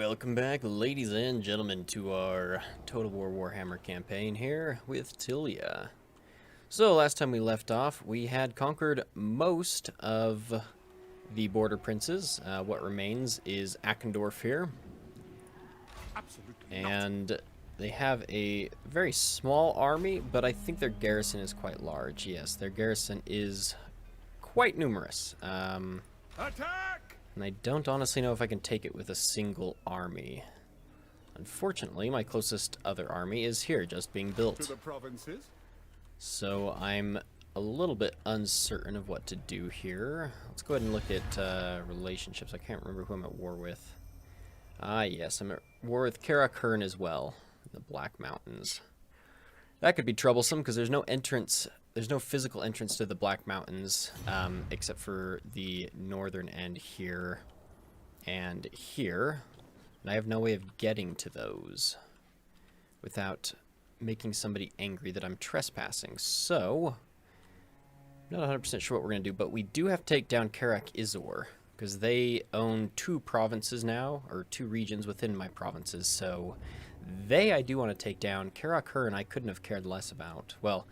Welcome back, ladies and gentlemen, to our Total War Warhammer campaign here with Tilea. So, last time we left off, we had conquered most of the border princes. What remains is Akendorf here. And they have a very small army, but I think their garrison is quite large. Yes, their garrison is quite numerous. Attack! And I don't honestly know if I can take it with a single army. Unfortunately, my closest other army is here, just being built. To the provinces. So I'm a little bit uncertain of what to do here. Let's go ahead and look at relationships. I can't remember who I'm at war with. Ah, yes, I'm at war with Karakern as well, in the Black Mountains. That could be troublesome because there's no entrance. There's no physical entrance to the Black Mountains, except for the northern end here and here. And I have no way of getting to those without making somebody angry that I'm trespassing. So, I'm not 100% sure what we're going to do, but we do have to take down Karak Izor, because they own two provinces now, or two regions within my provinces, so I do want to take down. Karak I couldn't have cared less about. Well,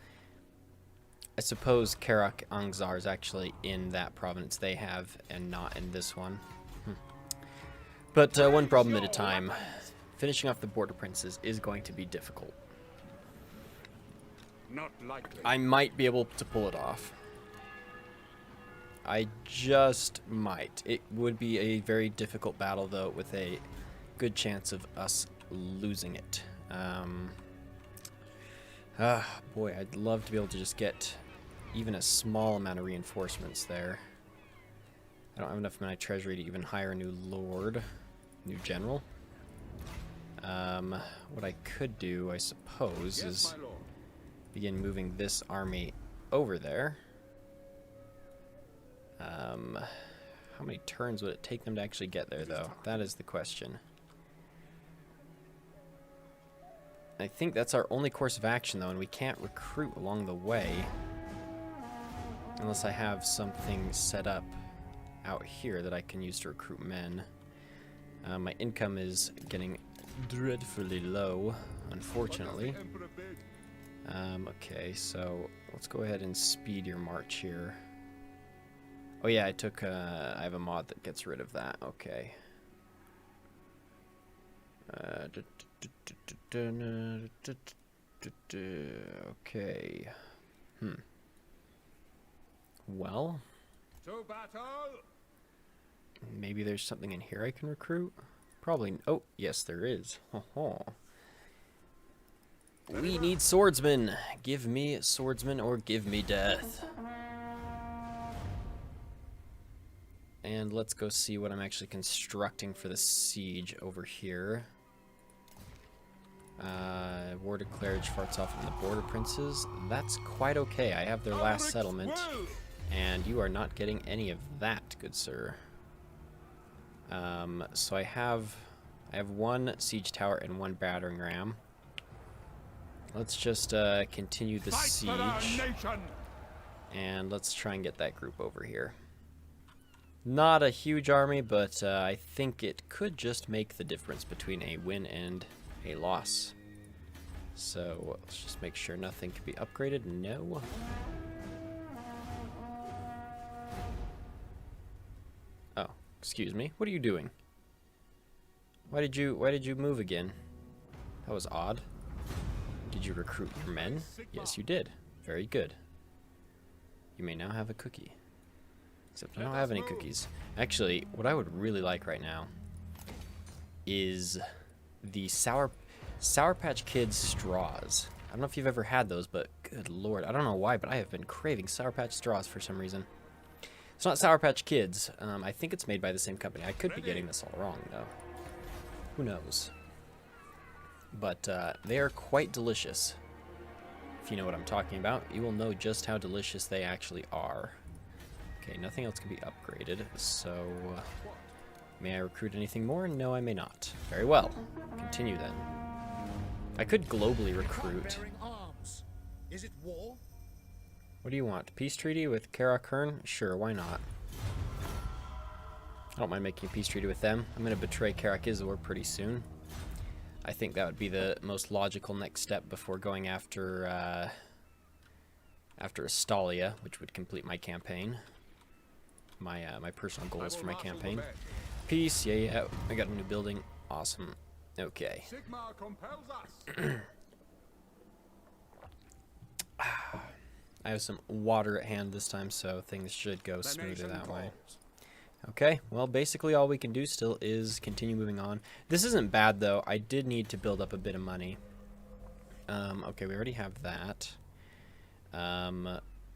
I suppose Karak Angzar is actually in that province they have and not in this one. But one problem at a time. Finishing off the border princes is going to be difficult. Not likely. I might be able to pull it off. I just might. It would be a very difficult battle, though, with a good chance of us losing it. Boy, I'd love to be able to just get even a small amount of reinforcements there. I don't have enough in my treasury to even hire a new lord, new general. What I could do, I suppose, is begin moving this army over there. How many turns would it take them to actually get there, though? That is the question. I think that's our only course of action, though, and we can't recruit along the way unless I have something set up out here that I can use to recruit men. My income is getting dreadfully low, unfortunately. Okay, so let's go ahead and speed your march here. Oh yeah, I have a mod that gets rid of that. Okay. Okay. Well, To battle. maybe there's something in here I can recruit. Probably. Oh, yes, there is. We need swordsmen. Give me swordsmen or give me death. And let's go see what I'm actually constructing for the siege over here. War declared farts off in the border princes. That's quite okay. I have their last settlement. And you are not getting any of that, good sir. So I have one siege tower and one battering ram. Let's just continue the siege. And let's try and get that group over here. Not a huge army, but I think it could just make the difference between a win and a loss. So let's just make sure nothing can be upgraded. No. Oh, excuse me. What are you doing? Why did you move again? That was odd. Did you recruit your men? Yes, you did. Very good. You may now have a cookie. Except I don't have any cookies. Actually, what I would really like right now is the Sour Patch Kids straws. I don't know if you've ever had those, but good lord, I don't know why, but I have been craving Sour Patch straws for some reason. It's not Sour Patch Kids. I think it's made by the same company. I could be getting this all wrong, though. Who knows? But they are quite delicious. If you know what I'm talking about, you will know just how delicious they actually are. Okay, nothing else can be upgraded, so may I recruit anything more? No, I may not. Very well. Continue then. I could globally recruit. Is it war? What do you want? Peace treaty with Karakern? Sure, why not? I don't mind making a peace treaty with them. I'm going to betray Karakizor pretty soon. I think that would be the most logical next step before going after Astalia, which would complete my campaign. My personal goals for my campaign. Peace, yeah. I got a new building. Awesome. Okay. Sigmar compels us. I have some water at hand this time, so things should go smoother that way. Okay, well, basically all we can do still is continue moving on. This isn't bad, though. I did need to build up a bit of money. Okay, we already have that.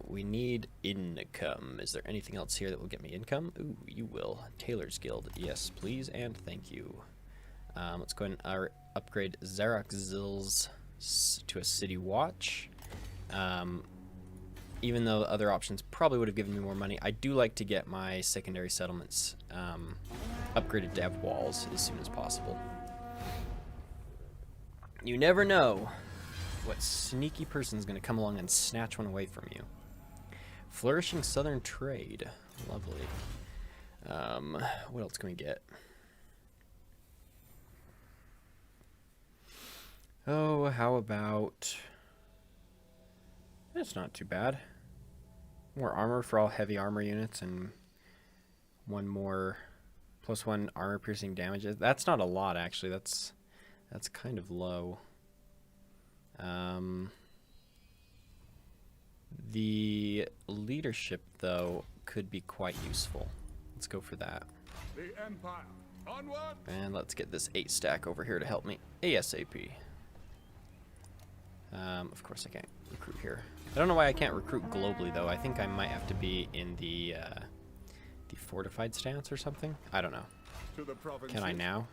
We need income. Is there anything else here that will get me income? Ooh, you will. Tailor's Guild. Yes, please, and thank you. Let's go ahead and upgrade Zaraxzil's to a city watch. Even though other options probably would have given me more money, I do like to get my secondary settlements upgraded to have walls as soon as possible. You never know what sneaky person's going to come along and snatch one away from you. Flourishing southern trade. Lovely. What else can we get? Oh, how about... That's not too bad. More armor for all heavy armor units and one more +1 armor piercing damages. That's not a lot, actually. That's kind of low. The leadership, though, could be quite useful. Let's go for that. The Empire. Onward. And let's get this 8 stack over here to help me ASAP. Of course I can't recruit here. I don't know why I can't recruit globally, though. I think I might have to be in the fortified stance or something. I don't know. To the provinces. Can I now?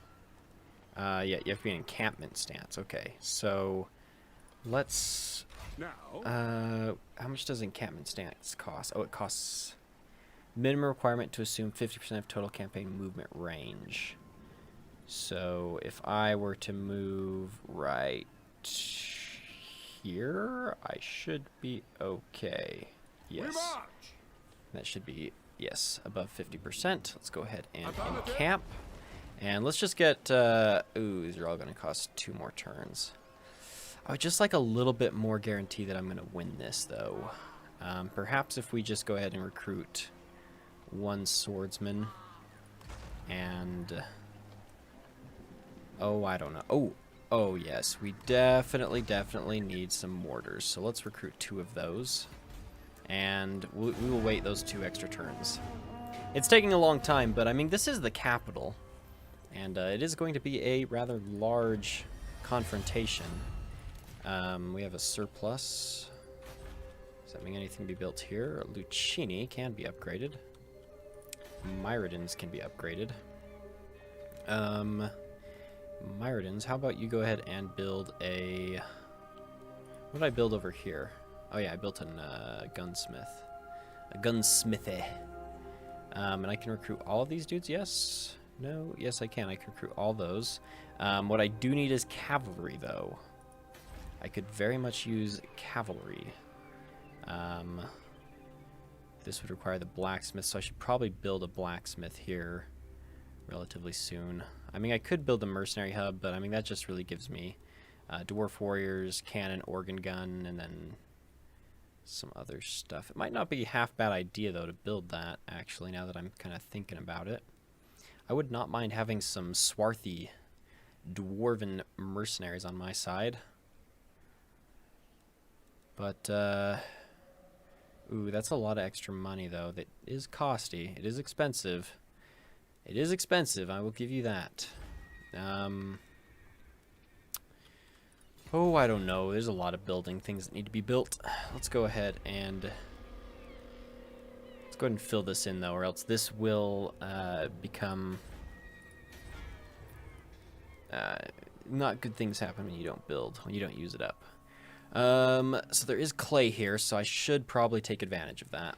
Yeah, you have to be in encampment stance. Okay, so let's... Now. How much does encampment stance cost? Oh, it costs... Minimum requirement to assume 50% of total campaign movement range. So if I were to move right here, I should be okay. Yes. That should be, yes, above 50%. Let's go ahead and encamp. And let's just get, ooh, these are all going to cost 2 more turns. I would just like a little bit more guarantee that I'm going to win this, though. Perhaps if we just go ahead and recruit 1 swordsman and... Oh, I don't know. Oh, yes. We definitely need some mortars. So let's recruit 2 of those. And we will wait those 2 extra turns. It's taking a long time, but I mean, this is the capital. And it is going to be a rather large confrontation. We have a surplus. Does that mean anything be built here? Lucchini can be upgraded. Myrodins can be upgraded. Myrodins, how about you go ahead and build a... What did I build over here? Oh yeah, I built a gunsmith. A gunsmithy. And I can recruit all of these dudes, yes? No? Yes, I can. I can recruit all those. What I do need is cavalry, though. I could very much use cavalry. This would require the blacksmith, so I should probably build a blacksmith here relatively soon. I mean, I could build a mercenary hub, but I mean, that just really gives me dwarf warriors, cannon, organ gun, and then some other stuff. It might not be a half bad idea, though, to build that, actually, now that I'm kind of thinking about it. I would not mind having some swarthy dwarven mercenaries on my side. But, ooh, that's a lot of extra money, though. That is costly. It is expensive. It is expensive, I will give you that. Oh, I don't know. There's a lot of building things that need to be built. Let's go ahead and fill this in, though, or else this will become not good things happen when you don't build, when you don't use it up. So there is clay here, so I should probably take advantage of that.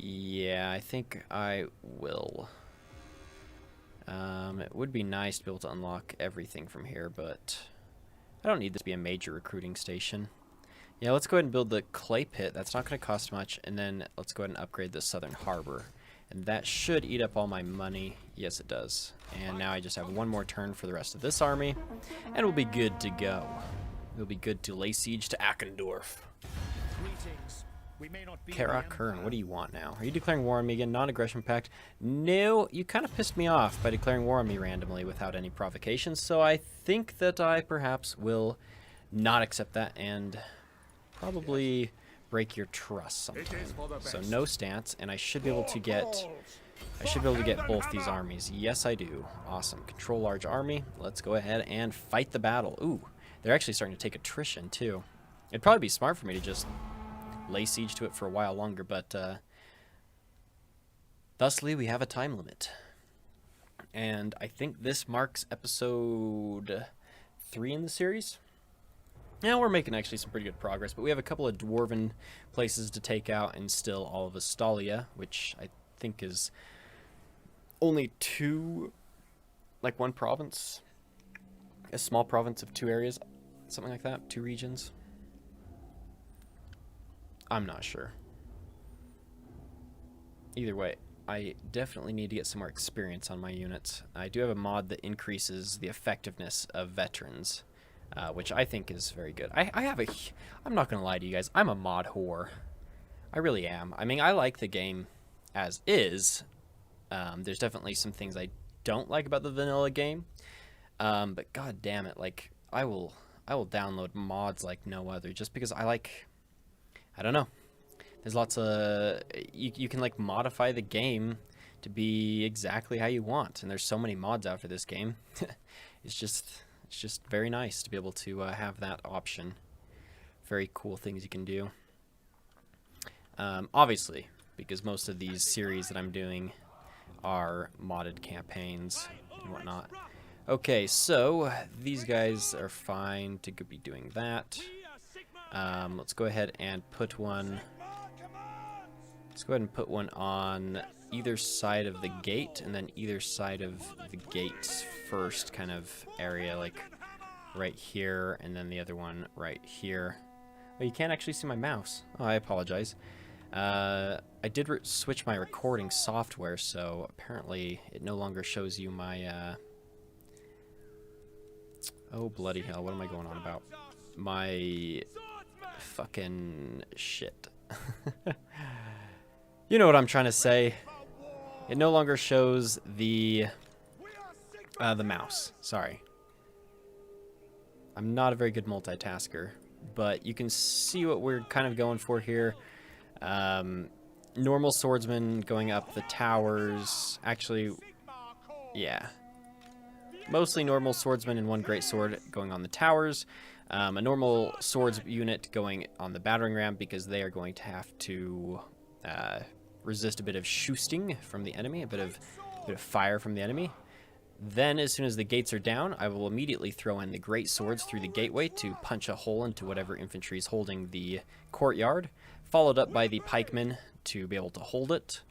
Yeah, I think I will. It would be nice to be able to unlock everything from here, but I don't need this to be a major recruiting station. Yeah, let's go ahead and build the clay pit. That's not going to cost much. And then let's go ahead and upgrade the southern harbor. And that should eat up all my money. Yes, it does. And now I just have one more turn for the rest of this army, and we'll be good to go. We'll be good to lay siege to Ackendorf. Kara Kern, what do you want now? Are you declaring war on me again? Non-aggression pact? No, you kind of pissed me off by declaring war on me randomly without any provocation, so I think that I perhaps will not accept that and probably break your trust sometime. So no stance, and I should be able to get both these armies. Yes, I do. Awesome. Control large army. Let's go ahead and fight the battle. Ooh, they're actually starting to take attrition too. It'd probably be smart for me to just lay siege to it for a while longer, but thusly we have a time limit. And I think this marks episode 3 in the series. Now we're making actually some pretty good progress, but we have a couple of dwarven places to take out and still all of Tilea, which I think is only one province. A small province of 2 areas, something like that, 2 regions. I'm not sure. Either way, I definitely need to get some more experience on my units. I do have a mod that increases the effectiveness of veterans, which I think is very good. I'm not going to lie to you guys, I'm a mod whore. I really am. I mean, I like the game as is. There's definitely some things I don't like about the vanilla game. But god damn it, like, I will download mods like no other, just because I don't know. There's lots of... You can, like, modify the game to be exactly how you want. And there's so many mods out for this game. It's just very nice to be able to have that option. Very cool things you can do. Obviously, because most of these series that I'm doing are modded campaigns and whatnot. Okay, so these guys are fine to be doing that. Let's go ahead and put one. Let's go ahead and put one on either side of the gate, and then either side of the gate's first kind of area, like right here, and then the other one right here. Oh, you can't actually see my mouse. Oh, I apologize. I did switch my recording software, so apparently it no longer shows you my. Oh bloody hell! What am I going on about? My fucking shit. You know what I'm trying to say. It no longer shows the mouse. Sorry. I'm not a very good multitasker, but you can see what we're kind of going for here. Normal swordsman going up the towers. Actually, yeah. Mostly normal swordsman and 1 great sword going on the towers. A normal swords unit going on the battering ram, because they are going to have to resist a bit of shooting from the enemy, a bit of fire from the enemy. Then, as soon as the gates are down, I will immediately throw in the great swords through the gateway to punch a hole into whatever infantry is holding the courtyard, followed up by the pikemen to be able to hold it.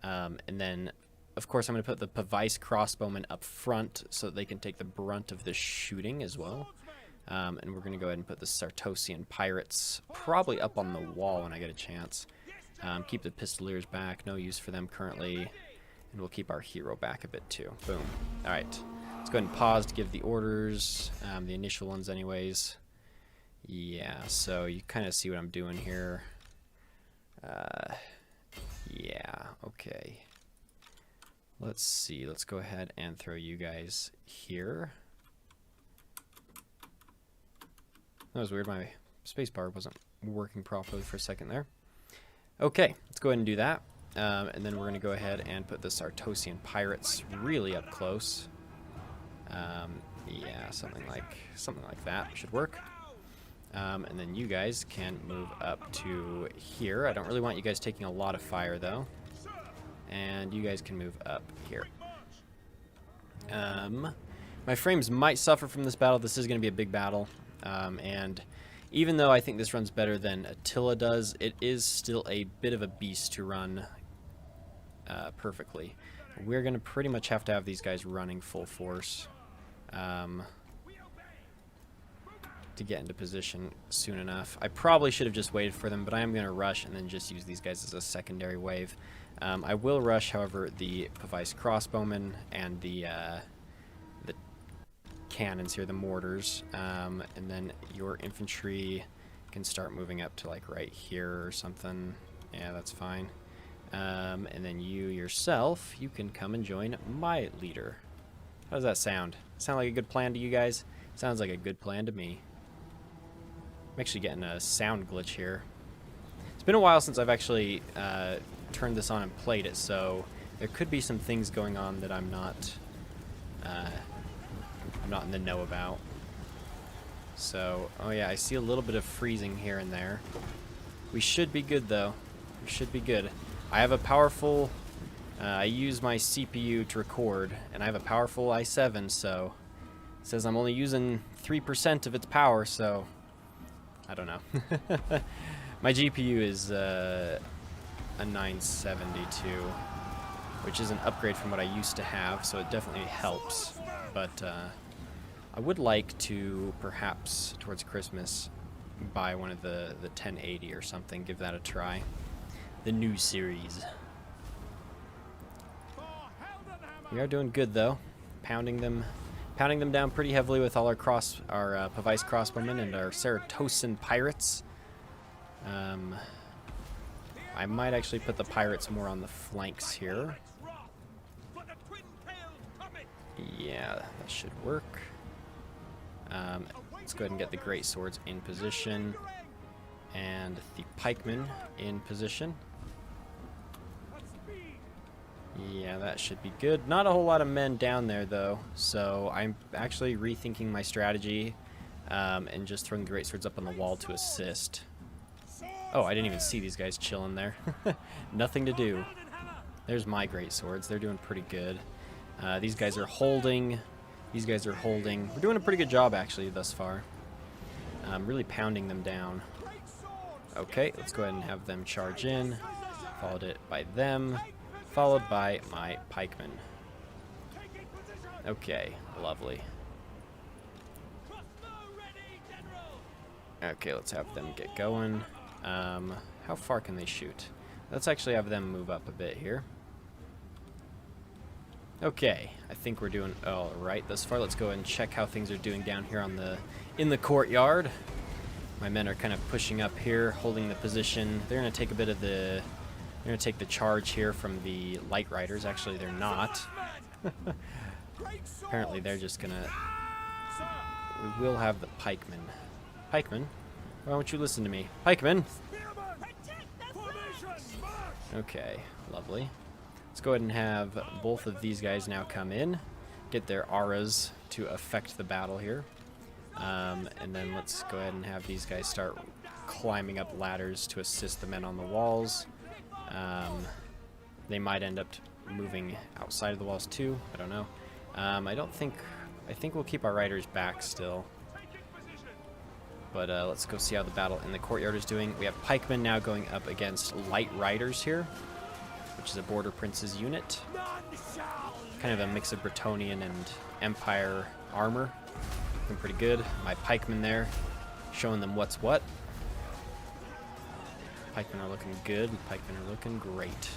And then, of course, I'm going to put the Pavice crossbowmen up front so that they can take the brunt of the shooting as well. And we're going to go ahead and put the Sartosian pirates probably up on the wall when I get a chance. Keep the pistoliers back, no use for them currently. And we'll keep our hero back a bit too. Boom. Alright, let's go ahead and pause to give the orders, the initial ones anyways. Yeah, so you kind of see what I'm doing here. Yeah, okay. Let's see, let's go ahead and throw you guys here. That was weird, my spacebar wasn't working properly for a second there. Okay, let's go ahead and do that. And then we're going to go ahead and put the Sartosian pirates really up close. Yeah, something like that should work. And then you guys can move up to here. I don't really want you guys taking a lot of fire, though. And you guys can move up here. My frames might suffer from this battle. This is going to be a big battle. And even though I think this runs better than Attila does, it is still a bit of a beast to run perfectly. We're going to pretty much have to have these guys running full force to get into position soon enough. I probably should have just waited for them, but I am going to rush and then just use these guys as a secondary wave. I will rush, however, the Pavise crossbowmen and the cannons here, the mortars, and then your infantry can start moving up to like right here or something. Yeah, that's fine. And then you yourself, you can come and join my leader. How does that sound? Sound like a good plan to you guys? Sounds like a good plan to me. I'm actually getting a sound glitch here. It's been a while since I've actually turned this on and played it, so there could be some things going on that I'm not in the know about. So, oh yeah, I see a little bit of freezing here and there. We should be good though. We should be good. I have a powerful, I use my CPU to record, and I have a powerful i7, so it says I'm only using 3% of its power, so I don't know. My GPU is a 972, which is an upgrade from what I used to have, so it definitely helps. But I would like to, perhaps towards Christmas, buy one of the 1080 or something, give that a try. The new series. We are doing good though, pounding them down pretty heavily with all our Pavise crossbowmen and our Ceratosan pirates. I might actually put the pirates more on the flanks here. Yeah, that should work. Let's go ahead and get the great swords in position and the pikemen in position. Yeah, that should be good. Not a whole lot of men down there, though, so I'm actually rethinking my strategy and just throwing the great swords up on the wall to assist. Oh, I didn't even see these guys chilling there. Nothing to do. There's my great swords. They're doing pretty good. These guys are holding. These guys are holding. We're doing a pretty good job, actually, thus far. Really pounding them down. Okay, let's go ahead and have them charge in. Followed it by them. Followed by my pikemen. Okay, lovely. Okay, let's have them get going. How far can they shoot? Let's actually have them move up a bit here. Okay, I think we're doing all right thus far. Let's go ahead and check how things are doing down here in the courtyard. My men are kind of pushing up here, holding the position. They're going to take a bit of the... They're going to take the charge here from the light riders. Actually, they're not. Apparently, they're just going to... We will have the pikemen. Pikemen? Why won't you listen to me? Pikemen! Okay, lovely. Let's go ahead and have both of these guys now come in. Get their auras to affect the battle here. And then let's go ahead and have these guys start climbing up ladders to assist the men on the walls. They might end up moving outside of the walls too. I don't know. I think we'll keep our riders back still. But let's go see how the battle in the courtyard is doing. We have pikemen now going up against light riders here, which is a Border Prince's unit. Kind of a mix of Bretonnian and Empire armor. Looking pretty good. My pikemen there, showing them what's what. Pikemen are looking good. Pikemen are looking great.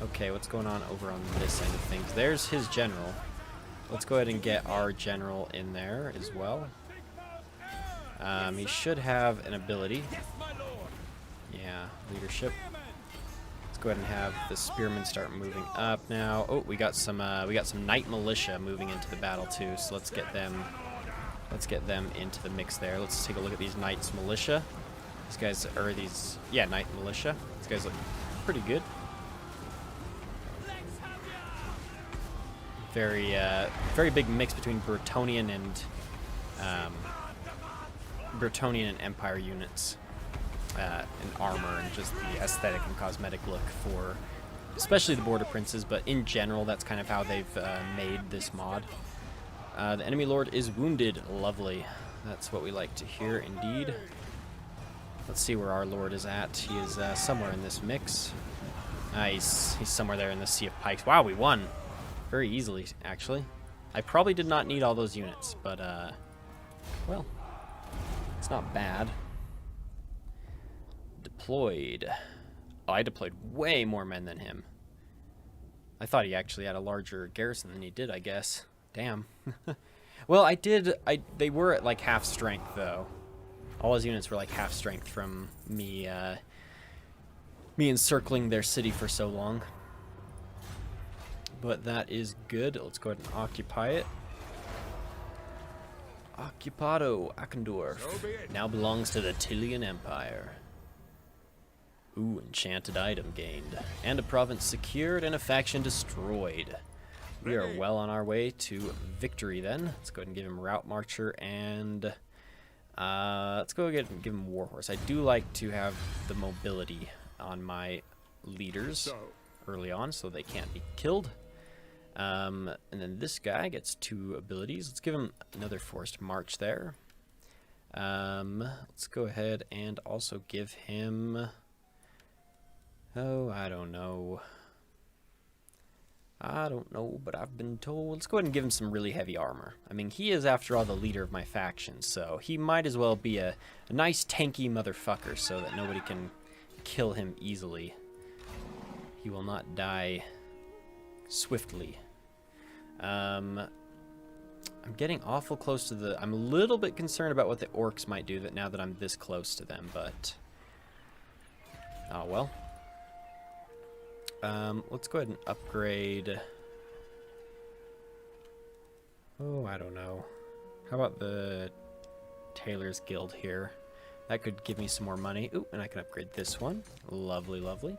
Okay, what's going on over on this end of things? There's his general. Let's go ahead and get our general in there as well. He should have an ability. Yeah, leadership. Let's go ahead and have the spearmen start moving up now. Oh, we got some knight militia moving into the battle too. So let's get them into the mix there. Let's take a look at these knights militia. These guys are knight militia. These guys look pretty good. Very big mix between Bretonnian and Empire units, and armor, and just the aesthetic and cosmetic look for especially the Border Princes, but in general that's kind of how they've made this mod. The enemy lord is wounded. Lovely. That's what we like to hear indeed. Let's see where our lord is at. He is somewhere in this mix. Nice. He's somewhere there in the Sea of Pikes. Wow, we won. Very easily, actually. I probably did not need all those units, but, well, it's not bad. Deployed. Oh, I deployed way more men than him. I thought he actually had a larger garrison than he did, I guess. Damn. Well, they were at like half strength, though. All his units were like half strength from me encircling their city for so long. But that is good. Let's go ahead and occupy it. Occupado Akendorf So be it. now belongs to the Tilean Empire. Ooh, enchanted item gained. And a province secured and a faction destroyed. We are well on our way to victory then. Let's go ahead and give him Route Marcher and let's go ahead and give him Warhorse. I do like to have the mobility on my leaders So, early on so they can't be killed. And then this guy gets 2 abilities. Let's give him another Forced March there. Let's go ahead and also give him... Oh, I don't know, but I've been told. Let's go ahead and give him some really heavy armor. I mean, he is, after all, the leader of my faction, so he might as well be a nice tanky motherfucker so that nobody can kill him easily. He will not die swiftly. I'm getting awful close to the... I'm a little bit concerned about what the orcs might do now that I'm this close to them, but... Oh, well. Let's go ahead and upgrade... Oh, I don't know. How about the Tailor's Guild here? That could give me some more money. Ooh, and I can upgrade this one. Lovely, lovely.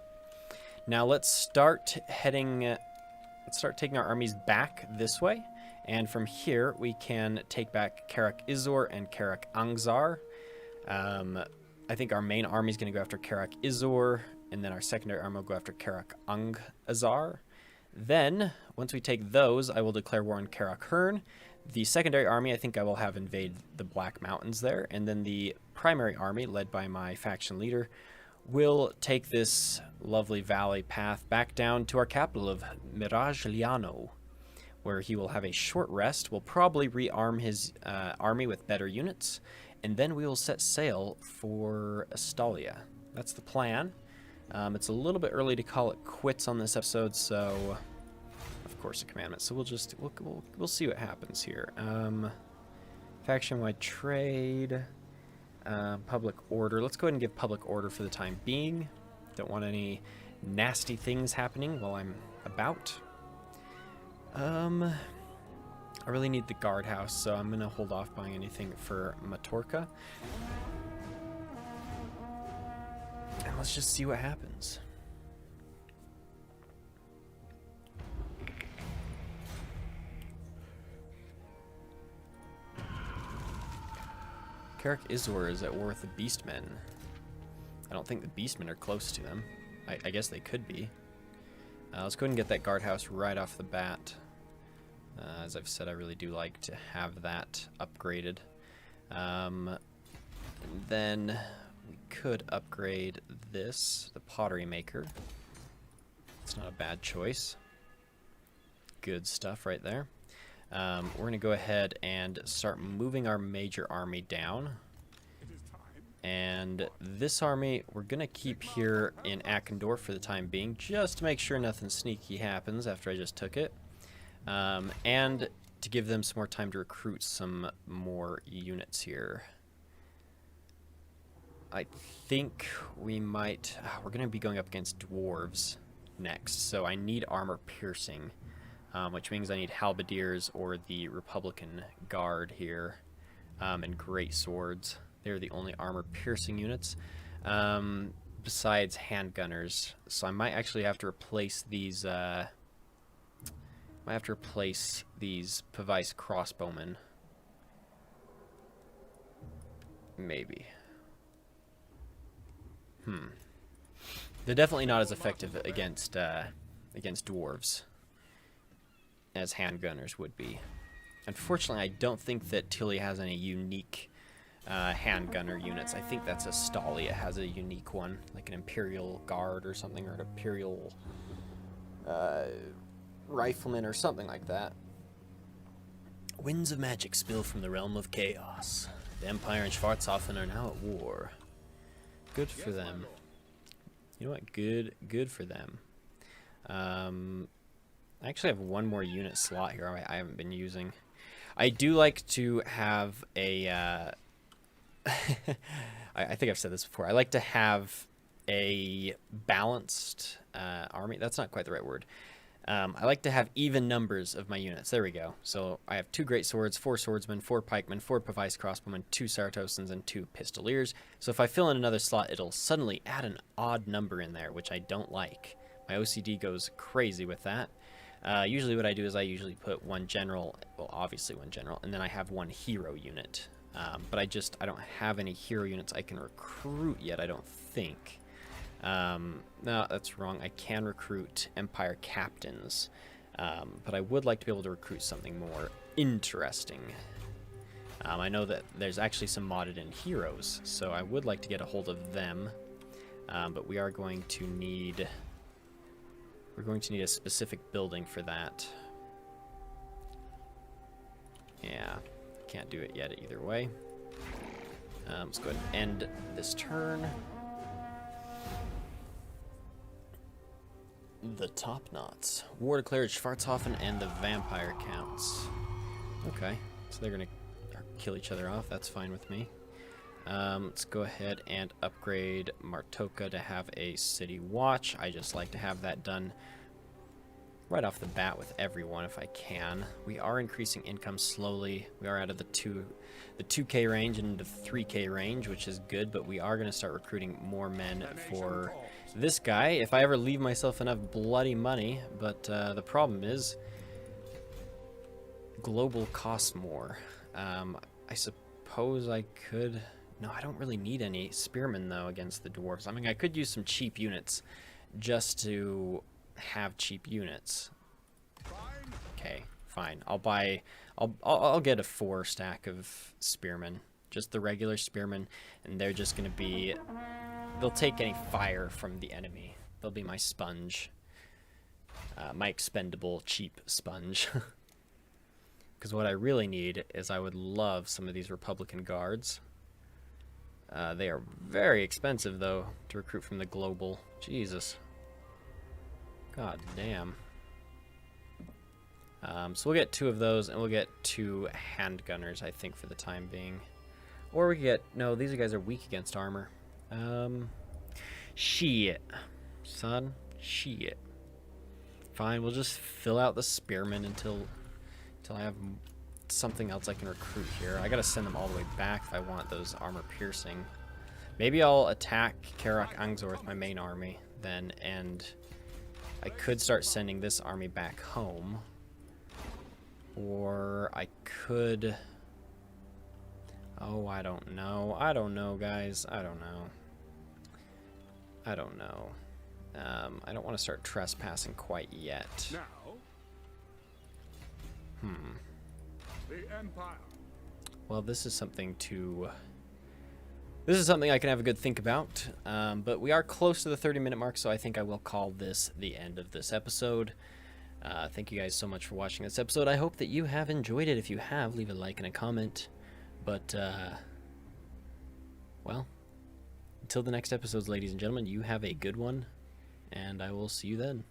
Now let's start heading... let's start taking our armies back this way. And from here, we can take back Karak Izor and Karak Angzar. I think our main army is going to go after Karak Izor, and then our secondary army will go after Karak Angzar. Then, once we take those, I will declare war on Karak Hern. The secondary army, I think I will have invade the Black Mountains there, and then the primary army, led by my faction leader, will take this lovely valley path back down to our capital of Miragliano, where he will have a short rest. We'll probably rearm his army with better units, and then we will set sail for Astalia. That's the plan. It's a little bit early to call it quits on this episode, so of course a commandment. So we'll see what happens here. Faction-wide trade, public order. Let's go ahead and give public order for the time being. Don't want any nasty things happening while I'm about. I really need the guardhouse, so I'm gonna hold off buying anything for Matorka. And let's just see what happens. Karak Izor is at war with the Beastmen. I don't think the Beastmen are close to them. I guess they could be. Let's go ahead and get that guardhouse right off the bat. As I've said, I really do like to have that upgraded. And then we could upgrade this, the pottery maker. It's not a bad choice. Good stuff right there. We're going to go ahead and start moving our major army down. And this army, we're going to keep here in Akendorf for the time being, just to make sure nothing sneaky happens after I just took it. And to give them some more time to recruit some more units here. I think we might... we're going to be going up against dwarves next, so I need armor piercing, which means I need halberdiers or the Republican Guard here, and great swords. They're the only armor piercing units, besides handgunners. So I might actually have to replace these... Pavise crossbowmen. Maybe. They're definitely not as effective against dwarves as handgunners would be. Unfortunately, I don't think that Tilea has any unique handgunner units. I think that's Astalia has a unique one, like an Imperial Guard or something, or an Imperial Rifleman or something like that. Winds of magic spill from the realm of chaos. The Empire and Schwarzhofen are now at war. Good for them. You know what? Good for them. I actually have one more unit slot here I haven't been using. I do like to have a... I think I've said this before. I like to have a balanced army. That's not quite the right word. I like to have even numbers of my units. There we go. So I have 2 great swords, 4 swordsmen, 4 pikemen, 4 pavise crossbowmen, 2 Saratosans, and 2 pistoliers. So if I fill in another slot, it'll suddenly add an odd number in there, which I don't like. My OCD goes crazy with that. Usually what I do is I usually put 1 general, well, obviously 1 general, and then I have 1 hero unit. But I don't have any hero units I can recruit yet, I don't think. No, that's wrong. I can recruit Empire captains, but I would like to be able to recruit something more interesting. I know that there's actually some modded in heroes, so I would like to get a hold of them. But we are going to need... We're going to need a specific building for that. Yeah, can't do it yet either way. Let's go ahead and end this turn. The top knots. War declared Schwarzhofen and the vampire counts. Okay, so they're gonna kill each other off. That's fine with me. Let's go ahead and upgrade Martoka to have a city watch. I just like to have that done right off the bat with everyone if I can. We are increasing income slowly. We are out of the 2K range and into the 3K range, which is good, but we are going to start recruiting more men for this guy if I ever leave myself enough bloody money. But the problem is global costs more. I suppose I could... No, I don't really need any spearmen, though, against the dwarves. I mean, I could use some cheap units just to have cheap units. Okay, fine. I'll get a 4 stack of spearmen. Just the regular spearmen, and they're just going to be... They'll take any fire from the enemy. They'll be my sponge. My expendable, cheap sponge. Because what I really need is I would love some of these Republican guards. They are very expensive, though, to recruit from the global. Jesus. God damn. So we'll get 2 of those, and we'll get 2 handgunners, I think, for the time being. Or we could get... No, these guys are weak against armor. Shit. Son. Shit. Fine, we'll just fill out the spearmen until I have something else I can recruit here. I gotta send them all the way back if I want those armor piercing. Maybe I'll attack Karak Angzor with my main army then, and I could start sending this army back home. Or I could... Oh, I don't know. I don't know, guys. I don't know. I don't know. I don't want to start trespassing quite yet. Now, the Empire. Well, this is something to... This is something I can have a good think about, but we are close to the 30-minute mark, so I think I will call this the end of this episode. Thank you guys so much for watching this episode. I hope that you have enjoyed it. If you have, leave a like and a comment. But, well, until the next episodes, ladies and gentlemen, you have a good one, and I will see you then.